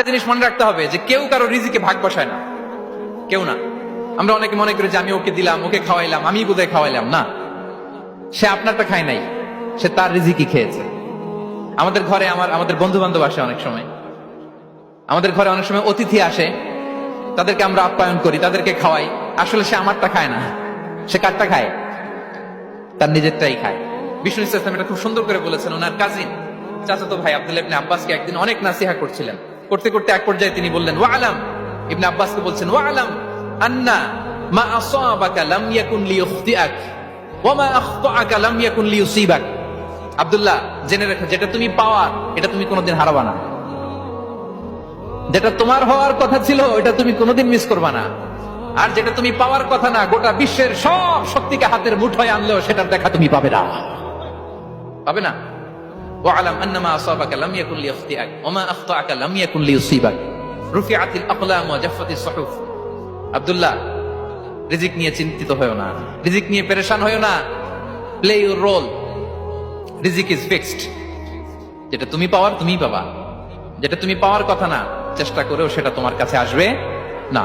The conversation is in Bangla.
জিনিস মনে রাখতে হবে যে কেউ কারো রিজিকে ভাগ বসায় না, কেউ না। আমরা অনেকে মনে করি যে আমি ওকে দিলাম, ওকে খাওয়াইলাম, আমি বোধহয় খাওয়াইলাম। না, সে আপনারটা খায় নাই, সে তার রিজিকই খেয়েছে। আমাদের ঘরে আমাদের বন্ধু বান্ধব আসে, অনেক সময় আমাদের ঘরে অনেক সময় অতিথি আসে, তাদেরকে আমরা আপ্যায়ন করি, তাদেরকে খাওয়াই। আসলে সে আমারটা খায় না, সে কারটা খায়? তার নিজেরটাই খায়। বিষ্ণু ইসলাম এটা খুব সুন্দর করে বলেছেন। ওনার কাজিন চাচাতো ভাই আব্দুল্লাহ ইবনে আব্বাসকে একদিন অনেক নাসিহা করছিলেন। করতে করতে এক পর্যায়ে তিনি বললেন, ওয়া আলাম, ইবনে আব্বাসকে বলছেন, ওয়া আলাম আন্না মা আসাবাকা লাম ইয়াকুন লিইখতিআক ওয়া মা আখতাআকা লাম ইয়াকুন লিইউসিবাক। আব্দুল্লাহ, জেনে রেখো, যেটা তুমি পাওয়া এটা তুমি কোনোদিন হারাবা না। যেটা তোমার হওয়ার কথা ছিল এটা তুমি কোনোদিন মিস করবা না। আর যেটা তুমি পাওয়ার কথা না, গোটা বিশ্বের সব শক্তিকে হাতের মুঠোয় আনলেও সেটার দেখা তুমি পাবে না, পাবে না। ওয়ালাম আন্নামা আসাবাকা লাম ইয়াকুন লিইখতিআক ওয়া মা আখতাআকা লাম ইয়াকুন লিইউসিবাক রুফিআতিল আকলাম ওয়া জাফফাতিস সুহুফ। আব্দুল্লাহ, রিজিক নিয়ে চিন্তিত হয়ো না, রিজিক নিয়ে পেরেশান হয়ো না। প্লে ইউর রোল, রিজিক ইজ ফিক্সড। যেটা তুমি পাওয়ার তুমিই পাবা, যেটা তুমি পাওয়ার কথা না চেষ্টা করেও সেটা তোমার কাছে আসবে না।